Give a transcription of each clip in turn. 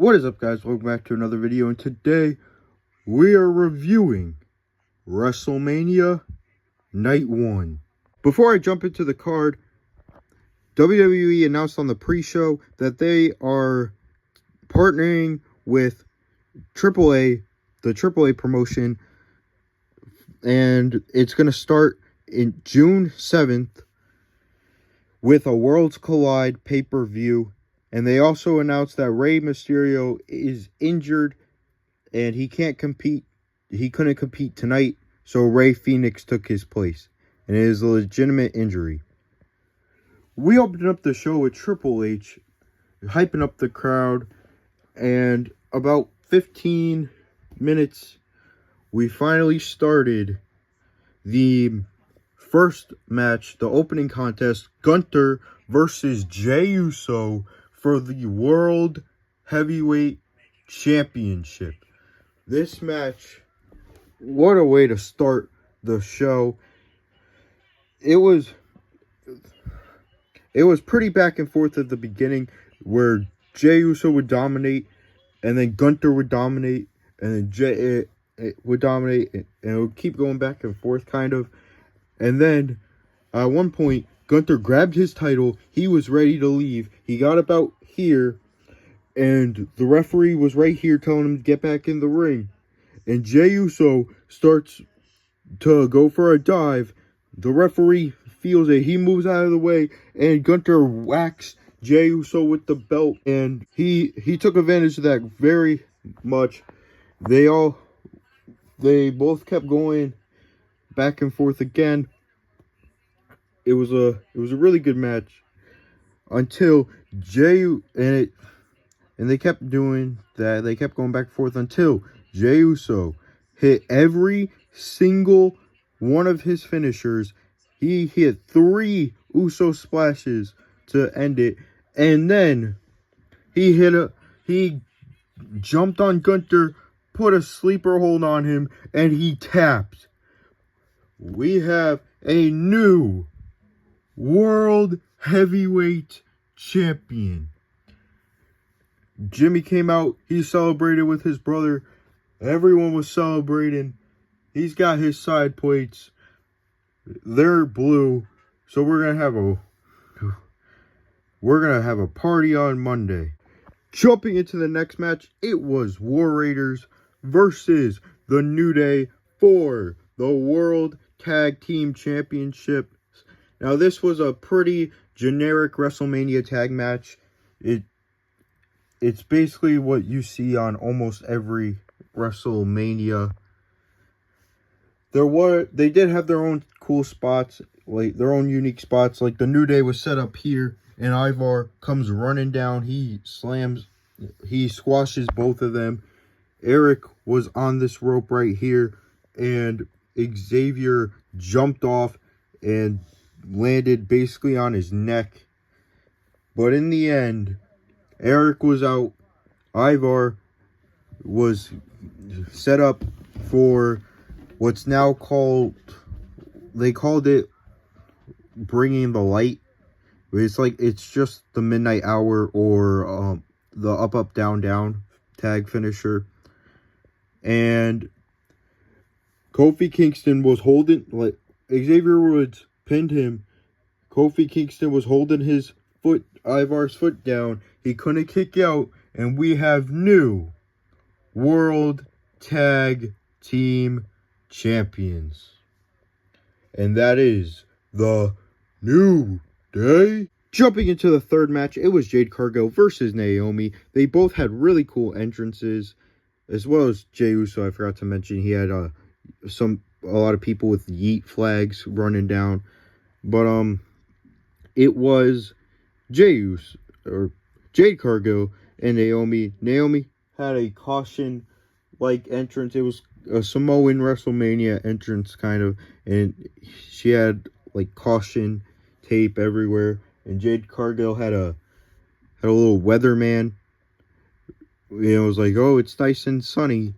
What is up, guys? Welcome back to another video, and today we are reviewing WrestleMania Night 1. Before I jump into the card, WWE announced on the pre-show that they are partnering with AAA, the AAA promotion, and it's going to start in June 7th with a Worlds Collide pay-per-view. And they also announced that Rey Mysterio is injured and he can't compete. He couldn't compete tonight, so Rey Fenix took his place. And it is a legitimate injury. We opened up the show with Triple H, hyping up the crowd. And about 15 minutes, we finally started the first match, the opening contest, Gunther versus Jey Uso for the World Heavyweight Championship. This match, what a way to start the show. It was pretty back and forth at the beginning, where Jey Uso would dominate, and then Gunther would dominate, and then Jey would dominate, and it would keep going back and forth, kind of. And then, at one point, Gunther grabbed his title. He was ready to leave. He got about here, and the referee was right here telling him to get back in the ring. And Jey Uso starts to go for a dive. The referee feels it. He moves out of the way, and Gunther whacks Jey Uso with the belt. And he took advantage of that very much. They both kept going back and forth again. It was a really good match until and they kept doing that. They kept going back and forth until Jey Uso hit every single one of his finishers. He hit 3 Uso splashes to end it, and then he jumped on Gunther, put a sleeper hold on him, and he tapped. We have a new World Heavyweight Champion. Jimmy came out. He celebrated with his brother. Everyone was celebrating. He's got his side plates. They're blue. So we're gonna have a party on Monday. Jumping into the next match, it was War Raiders versus the New Day for the World Tag Team Championship. Now, this was a pretty generic WrestleMania tag match. It's basically what you see on almost every WrestleMania. They did have their own cool spots, like their own unique spots. Like the New Day was set up here, and Ivar comes running down. He squashes both of them. Eric was on this rope right here, and Xavier jumped off and landed basically on his neck. But in the end, Eric was out. Ivar was set up for what's now called, they called it Bringing the Light. It's just the Midnight Hour, or the up, up, down, down tag finisher. And Kofi Kingston was holding, like, Xavier Woods pinned him. Kofi Kingston was holding his foot, Ivar's foot down. He couldn't kick out, and we have new World Tag Team Champions. And that is the New Day. Jumping into the third match, it was Jade Cargill versus Naomi. They both had really cool entrances, as well as Jey Uso. I forgot to mention he had a lot of people with yeet flags running down. But it was Jade Cargill and Naomi. Naomi had a caution-like entrance. It was a Samoan WrestleMania entrance, kind of, and she had like caution tape everywhere. And Jade Cargill had a little weatherman. It was like, oh, it's nice and sunny,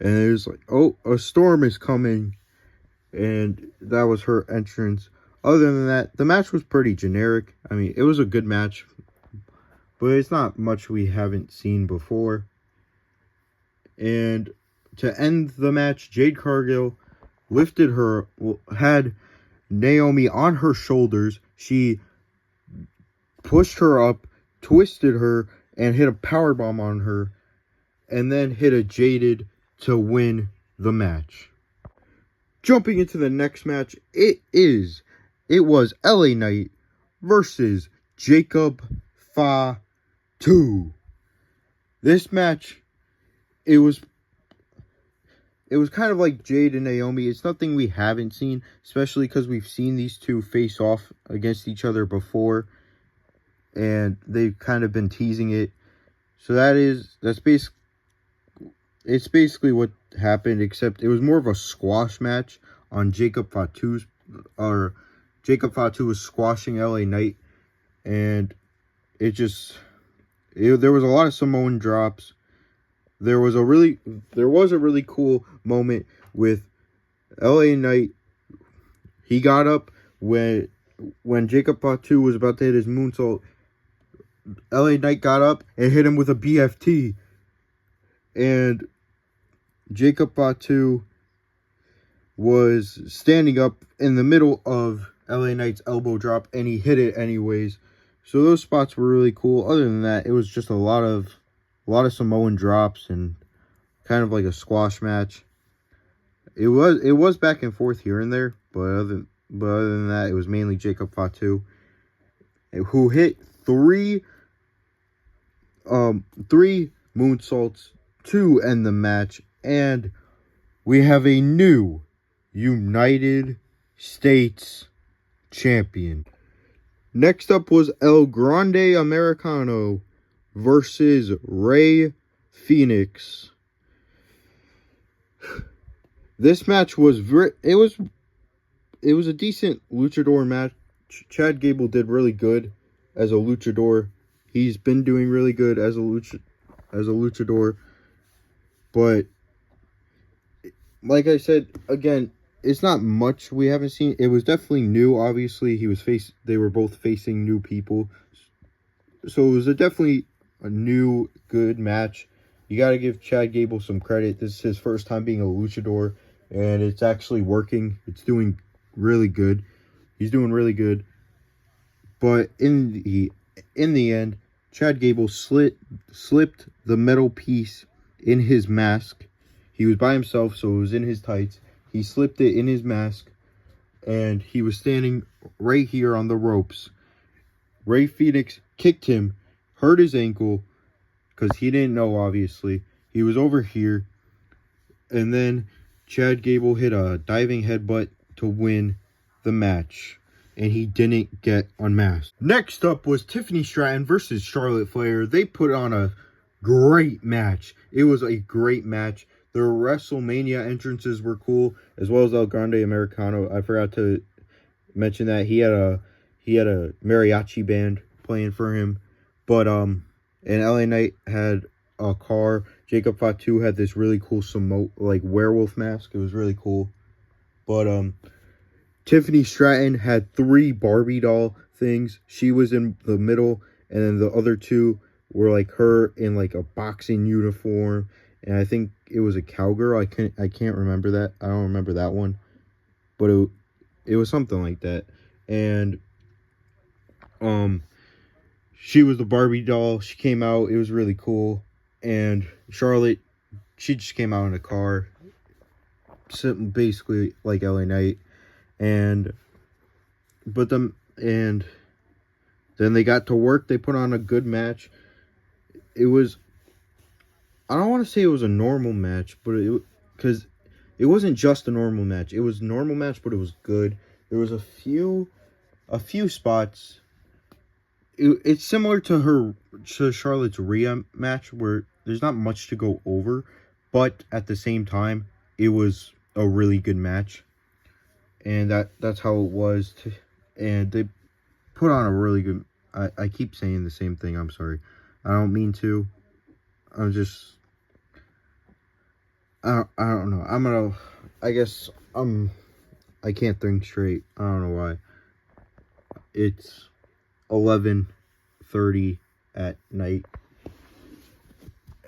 and it was like, oh, a storm is coming, and that was her entrance. Other than that, the match was pretty generic. I mean, it was a good match, but it's not much we haven't seen before. And to end the match, Jade Cargill had Naomi on her shoulders. She pushed her up, twisted her, and hit a powerbomb on her, and then hit a Jaded to win the match. Jumping into the next match, it was LA Knight versus Jacob Fatu. This match, it was kind of like Jade and Naomi. It's nothing we haven't seen, especially because we've seen these two face off against each other before, and they've kind of been teasing it. So it's basically what happened, except it was more of a squash match on Jacob Fatu was squashing LA Knight, and there was a lot of Samoan drops. There was a really cool moment with LA Knight. He got up when Jacob Fatu was about to hit his moonsault. LA Knight got up and hit him with a BFT. And Jacob Fatu was standing up in the middle of LA Knight's elbow drop, and he hit it anyways. So those spots were really cool. Other than that, it was just a lot of Samoan drops and kind of like a squash match. It was back and forth here and there, but other than that, it was mainly Jacob Fatu, who hit three moonsaults to end the match, and we have a new United States champion. Next up was El Grande Americano versus Rey Fenix. This match was it was a decent luchador match. Chad Gable did really good as a luchador. He's been doing really good as a luchador. But like I said, again, it's not much we haven't seen. It was definitely new. Obviously, they were both facing new people. So it was definitely a new good match. You got to give Chad Gable some credit. This is his first time being a luchador, and it's actually working. It's doing really good. He's doing really good. But in the end, Chad Gable slipped the metal piece in his mask. He was by himself, so it was in his tights. He slipped it in his mask, and he was standing right here on the ropes. Rey Fenix kicked him, hurt his ankle, because he didn't know, obviously. He was over here, and then Chad Gable hit a diving headbutt to win the match, and he didn't get unmasked. Next up was Tiffany Stratton versus Charlotte Flair. They put on a great match. It was a great match. Their WrestleMania entrances were cool, as well as El Grande Americano. I forgot to mention that he had a mariachi band playing for him. But and LA Knight had a car. Jacob Fatu had this really cool werewolf mask. It was really cool. But Tiffany Stratton had 3 Barbie doll things. She was in the middle, and then the other 2 were like her in like a boxing uniform, and I think it was a cowgirl. I can't remember that. I don't remember that one, but it was something like that. And she was the Barbie doll. She came out. It was really cool. And Charlotte, she just came out in a car, basically like LA Knight. And then they got to work. They put on a good match. It was, I don't want to say it was a normal match, but because it wasn't just a normal match. It was a normal match, but it was good. There was a few spots. It's similar to Charlotte's Rhea match, where there's not much to go over, but at the same time, it was a really good match. And that's how it was. And they put on a really good... I keep saying the same thing. I'm sorry. I don't mean to. I don't know. I can't think straight. I don't know why. It's 11:30 at night.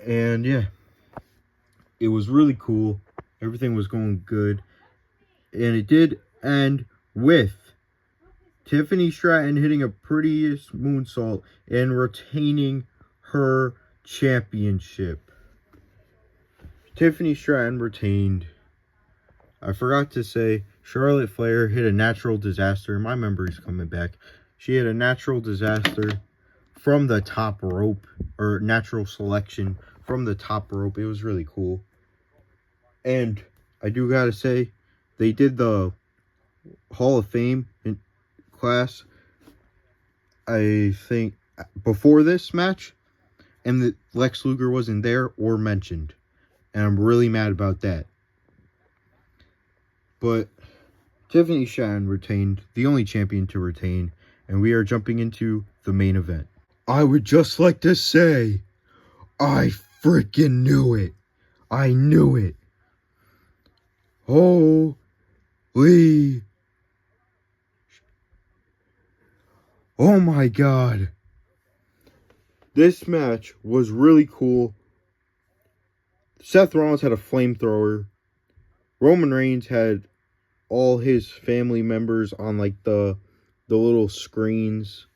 And yeah, it was really cool. Everything was going good. And it did end with Tiffany Stratton hitting a prettiest moonsault and retaining her championship. Tiffany Stratton retained. I forgot to say, Charlotte Flair hit a natural disaster. My memory's coming back. She hit a natural disaster from the top rope, or natural selection from the top rope. It was really cool. And I do gotta say, they did the Hall of Fame class, I think, before this match, and that Lex Luger wasn't there or mentioned. And I'm really mad about that. But Tiffany Stratton retained, the only champion to retain, and we are jumping into the main event. I would just like to say, I freaking knew it. I knew it. Holy. Oh my God. This match was really cool. Seth Rollins had a flamethrower. Roman Reigns had all his family members on like the little screens.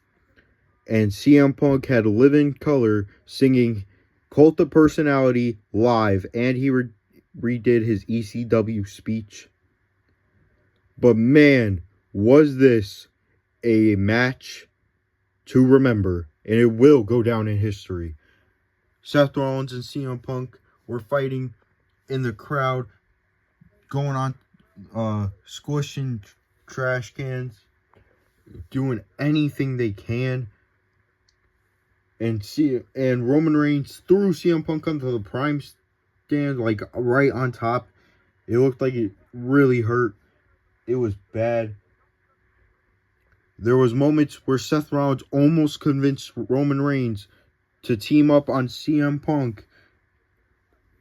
And CM Punk had Living Color singing Cult of Personality live. And he redid his ECW speech. But man, was this a match to remember. And it will go down in history. Seth Rollins and CM Punk were fighting in the crowd, going on, squishing trash cans, doing anything they can. And Roman Reigns threw CM Punk onto the prime stand, like right on top. It looked like it really hurt. It was bad. There was moments where Seth Rollins almost convinced Roman Reigns to team up on CM Punk.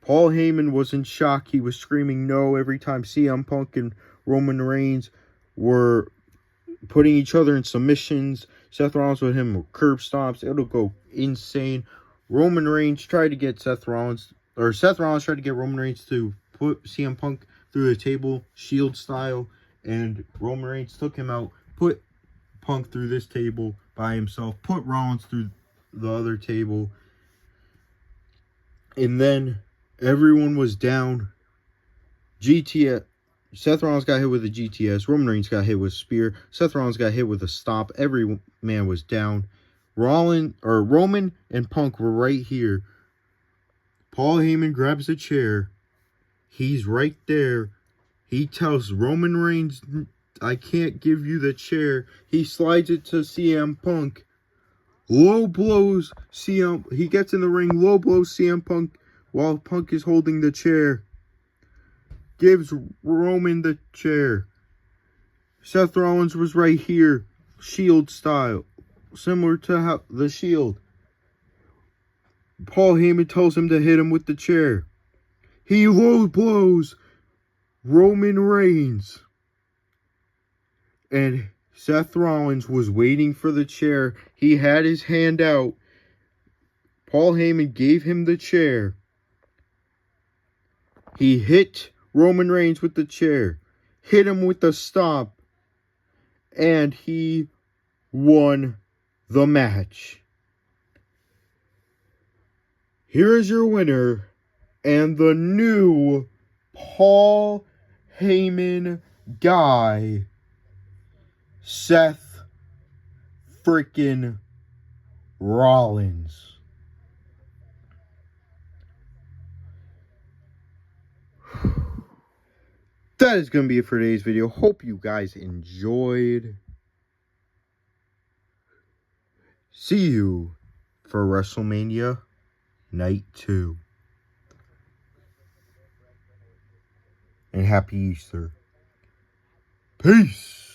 Paul Heyman was in shock. He was screaming no every time CM Punk and Roman Reigns were putting each other in submissions. Seth Rollins with him curb stomps. It'll go insane. Roman Reigns tried to get Seth Rollins tried to get Roman Reigns to put CM Punk through the table, Shield style, and Roman Reigns took him out, put Punk through this table by himself, put Rollins through the other table, and then everyone was down. Seth Rollins got hit with a GTS. Roman Reigns got hit with a spear. Seth Rollins got hit with a stomp. Every man was down. Roman and Punk were right here. Paul Heyman grabs a chair. He's right there. He tells Roman Reigns, I can't give you the chair. He slides it to CM Punk. Low blows CM. He gets in the ring. Low blows CM Punk while Punk is holding the chair. Gives Roman the chair. Seth Rollins was right here. Shield style. Similar to how the Shield. Paul Heyman tells him to hit him with the chair. He low blows Roman Reigns. And Seth Rollins was waiting for the chair. He had his hand out. Paul Heyman gave him the chair. He hit Roman Reigns with the chair. Hit him with the stomp. And he won the match. Here is your winner and the new Paul Heyman guy, Seth freaking Rollins. That is going to be it for today's video. Hope you guys enjoyed. See you for WrestleMania Night 2. And happy Easter. Peace.